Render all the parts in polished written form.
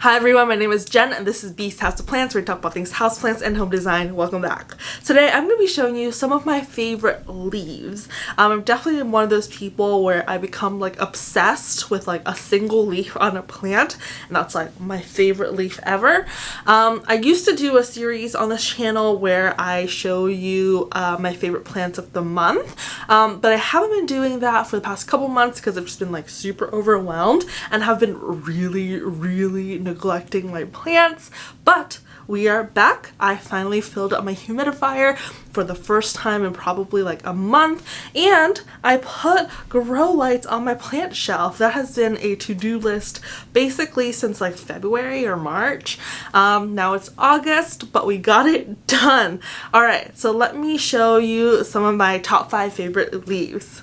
Hi everyone, my name is Jen and this is Beast House of Plants, where we talk about things houseplants and home design. Welcome back. Today I'm going to be showing you some of my favorite leaves. I'm definitely one of those people where I become like obsessed with like a single leaf on a plant, and that's like my favorite leaf ever. I used to do a series on this channel where I show you my favorite plants of the month, but I haven't been doing that for the past couple months because I've just been like super overwhelmed and have been really neglecting my plants. But we are back. I finally filled up my humidifier for the first time in probably like a month, and I put grow lights on my plant shelf. That has been a to-do list basically since like February or March. Now it's August, but we got it done. All right, so let me show you some of my top 5 favorite leaves.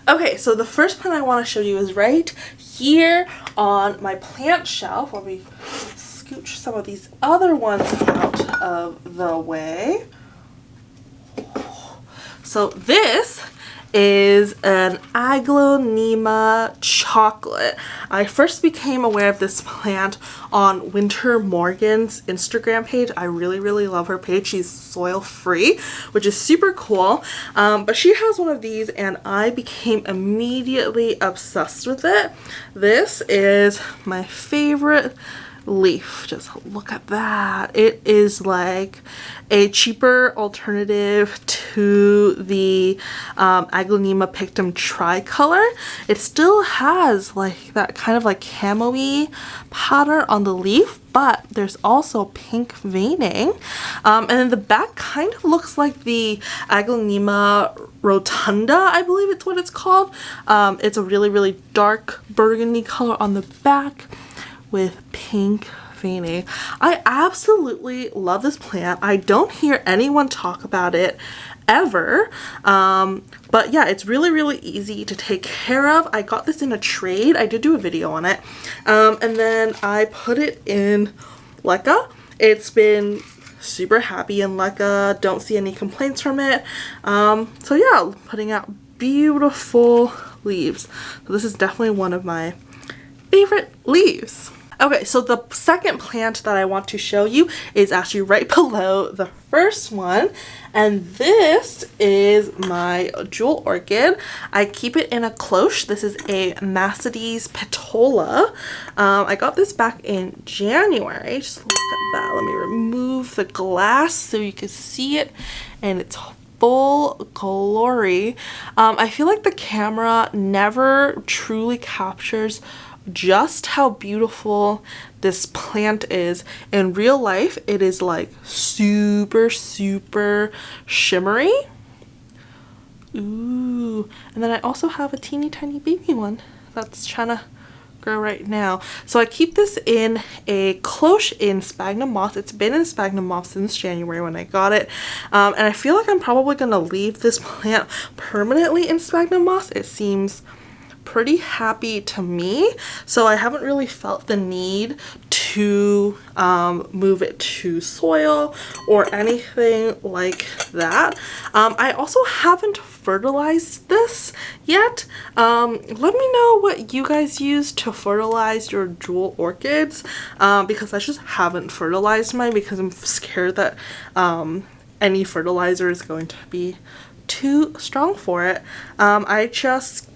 Okay, so the first plant I want to show you is right here on my plant shelf. Let me scooch some of these other ones out of the way. So this is an Aglaonema Chocolate. I first became aware of this plant on Winter Morgan's Instagram page. I really love her page. She's soil free, which is super cool. But she has one of these and I became immediately obsessed with it. This is my favorite leaf. Just look at that. It is like a cheaper alternative to the Aglaonema Pictum tricolor. It still has like that kind of like camo-y pattern on the leaf, but there's also pink veining, and then the back kind of looks like the Aglaonema rotunda, I believe it's what it's called. It's a really dark burgundy color on the back with pink veining. I absolutely love this plant. I don't hear anyone talk about it ever, but yeah, it's really easy to take care of. I got this in a trade. I did do a video on it, and then I put it in LECA. It's been super happy in LECA. Don't see any complaints from it. So yeah, putting out beautiful leaves. So this is definitely one of my favorite leaves. Okay, so the second plant that I want to show you is actually right below the first one, and this is my jewel orchid. I keep it in a cloche. This is a Macetes Petola. I got this back in January. Just look at that. Let me remove the glass so you can see it and its full glory. I feel like the camera never truly captures just how beautiful this plant is. In real life, it is like super shimmery. Ooh, and then I also have a teeny tiny baby one that's trying to grow right now. So I keep this in a cloche in sphagnum moss. It's been in sphagnum moss since January when I got it, and I feel like I'm probably gonna leave this plant permanently in sphagnum moss. It seems pretty happy to me, so I haven't really felt the need to move it to soil or anything like that. I also haven't fertilized this yet. Let me know what you guys use to fertilize your jewel orchids, because I just haven't fertilized mine because I'm scared that any fertilizer is going to be too strong for it. I just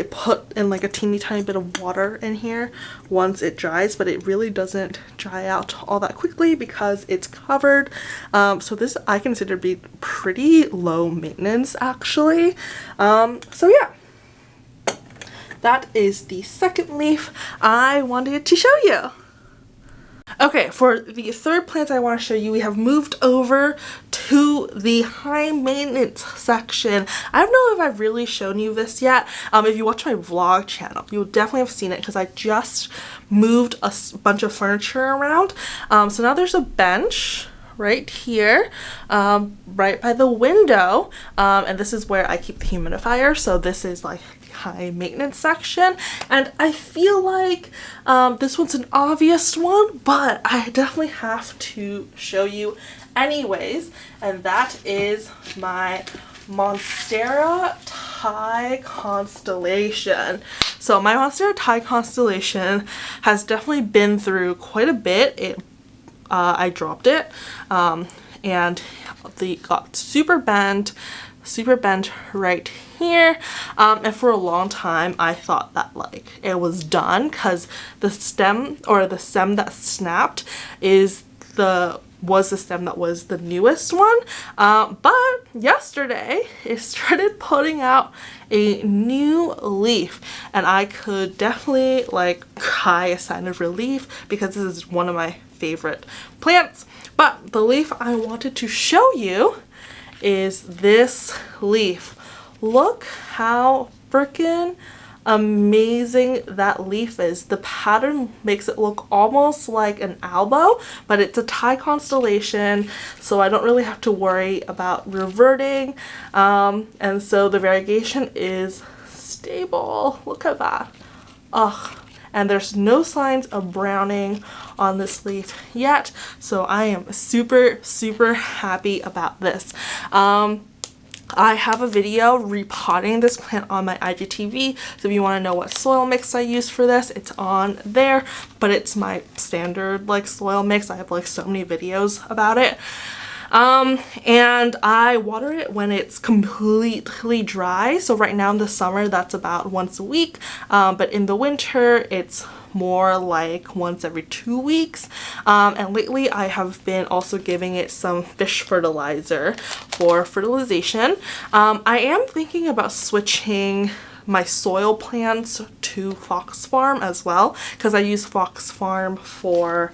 put in like a teeny tiny bit of water in here once it dries, but it really doesn't dry out all that quickly because it's covered. So this I consider to be pretty low maintenance actually. So yeah, that is the second leaf I wanted to show you. Okay, for the third plant I want to show you, we have moved over to the high maintenance section. I don't know if I've really shown you this yet. If you watch my vlog channel, you'll definitely have seen it because I just moved a bunch of furniture around. So now there's a bench right here, right by the window, and this is where I keep the humidifier. So this is like high maintenance section, and I feel like this one's an obvious one, but I definitely have to show you anyways, and that is my Monstera Constellation. So my Monstera Constellation has definitely been through quite a bit. I dropped it and they got super bent right here, and for a long time I thought that like it was done because the stem that snapped was the stem that was the newest one, but yesterday it started putting out a new leaf, and I could definitely like cry a sign of relief because this is one of my favorite plants. But the leaf I wanted to show you is this leaf. Look how freaking amazing that leaf is. The pattern makes it look almost like an elbow, but it's a Thai constellation, so I don't really have to worry about reverting, and so the variegation is stable. Look at that. Ugh. And there's no signs of browning on this leaf yet, so I am super happy about this. I have a video repotting this plant on my IGTV, so if you want to know what soil mix I use for this, it's on there, but it's my standard like soil mix. I have like so many videos about it. And I water it when it's completely dry. So right now in the summer, that's about once a week. But in the winter, it's more like once every 2 weeks. And lately I have been also giving it some fish fertilizer for fertilization. I am thinking about switching my soil plants to Fox Farm as well, because I use Fox Farm for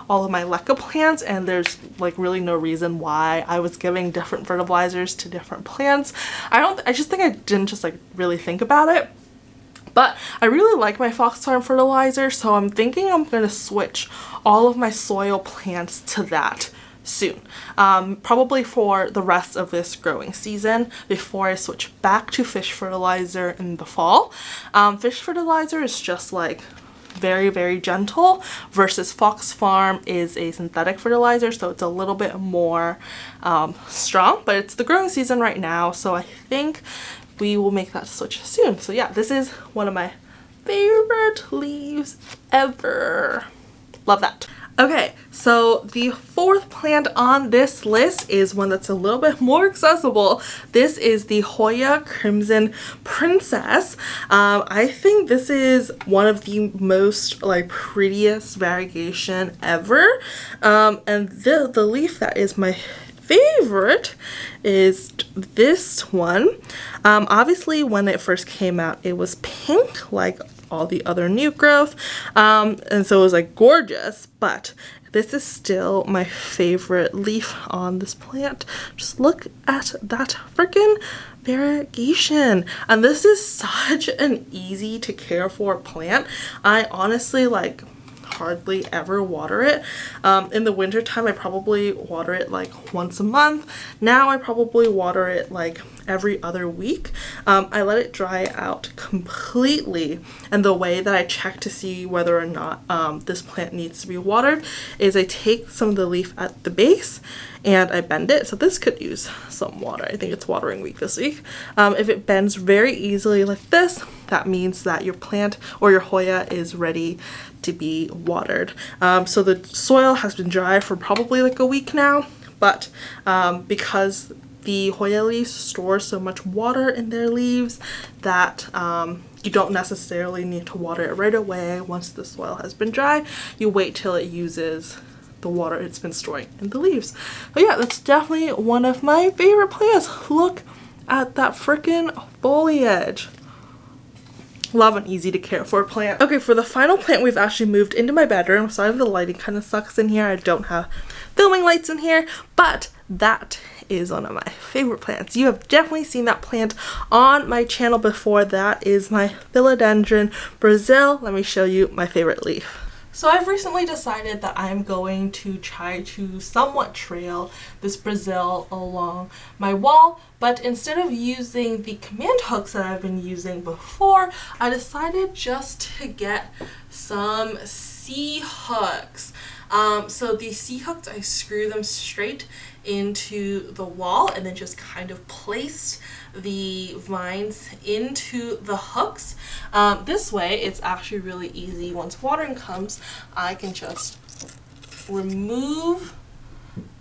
all of my LECA plants, and there's like really no reason why I was giving different fertilizers to different plants. I just think I didn't just like really think about it. But I really like my Fox Farm fertilizer, so I'm thinking I'm going to switch all of my soil plants to that soon. Probably for the rest of this growing season before I switch back to fish fertilizer in the fall. Fish fertilizer is just like very gentle, versus Fox Farm is a synthetic fertilizer, so it's a little bit more strong, but it's the growing season right now, so I think we will make that switch soon. So yeah, this is one of my favorite leaves ever. Love that. Okay, so the fourth plant on this list is one that's a little bit more accessible. This is the Hoya Crimson Princess. I think this is one of the most like prettiest variegation ever. And the leaf that is my favorite is this one. Obviously when it first came out it was pink like all the other new growth, and so it was like gorgeous, but this is still my favorite leaf on this plant. Just look at that freaking variegation, and this is such an easy to care for plant. I honestly like hardly ever water it. In the winter time I probably water it like once a month. Now I probably water it like every other week. I let it dry out completely, and the way that I check to see whether or not this plant needs to be watered is I take some of the leaf at the base and I bend it. So this could use some water. I think it's watering week this week. If it bends very easily like this, that means that your plant or your Hoya is ready to be watered. So the soil has been dry for probably like a week now, but because the Hoya leaves store so much water in their leaves that you don't necessarily need to water it right away once the soil has been dry. You wait till it uses the water it's been storing in the leaves. But yeah, that's definitely one of my favorite plants. Look at that freaking foliage. Love an easy to care for plant. Okay, for the final plant, we've actually moved into my bedroom. Sorry, the lighting kind of sucks in here. I don't have filming lights in here, but that is one of my favorite plants. You have definitely seen that plant on my channel before. That is my Philodendron Brazil. Let me show you my favorite leaf. So I've recently decided that I'm going to try to somewhat trail this Brazil along my wall, but instead of using the command hooks that I've been using before, I decided just to get some C-hooks. So these C-hooks, I screw them straight into the wall and then just kind of placed the vines into the hooks. This way it's actually really easy. Once watering comes, I can just remove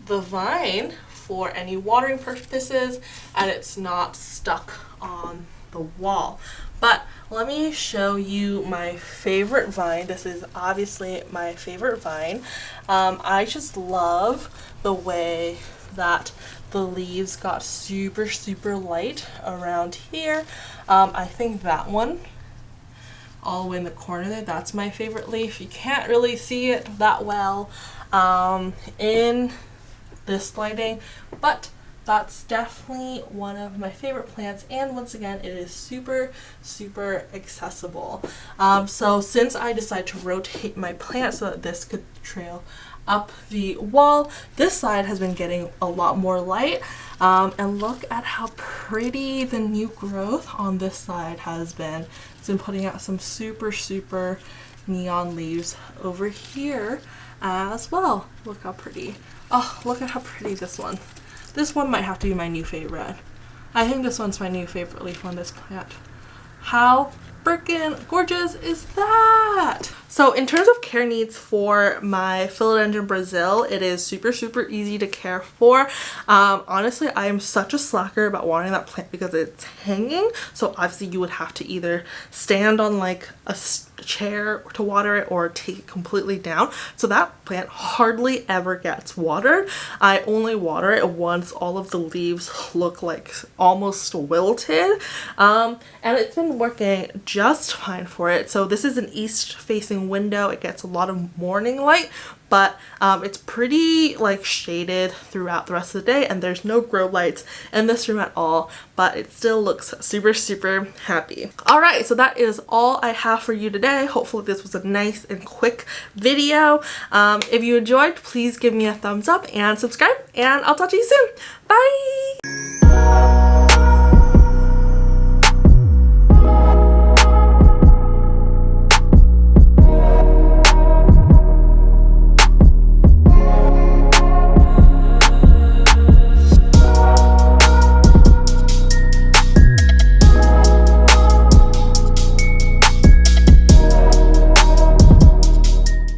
the vine for any watering purposes and it's not stuck on the wall. But let me show you my favorite vine. This is obviously my favorite vine. I just love the way that the leaves got super light around here. I think that one all the way in the corner there, that's my favorite leaf. You can't really see it that well in this lighting, but that's definitely one of my favorite plants, and once again it is super accessible. So since I decided to rotate my plant so that this could trail up the wall, this side has been getting a lot more light, and look at how pretty the new growth on this side has been. It's been putting out some super neon leaves over here as well. Look how pretty. Oh, look at how pretty this one. This one might have to be my new favorite. I think this one's my new favorite leaf on this plant. How freaking gorgeous is that? So in terms of care needs for my Philodendron Brazil, it is super easy to care for. Honestly, I am such a slacker about watering that plant because it's hanging. So obviously you would have to either stand on like a chair to water it or take it completely down. So that plant hardly ever gets watered. I only water it once all of the leaves look like almost wilted. And it's been working just fine for it. So this is an east facing window. It gets a lot of morning light, but it's pretty like shaded throughout the rest of the day, and there's no grow lights in this room at all, but it still looks super happy. All right, so that is all I have for you today. Hopefully this was a nice and quick video. If you enjoyed, please give me a thumbs up and subscribe, and I'll talk to you soon. Bye.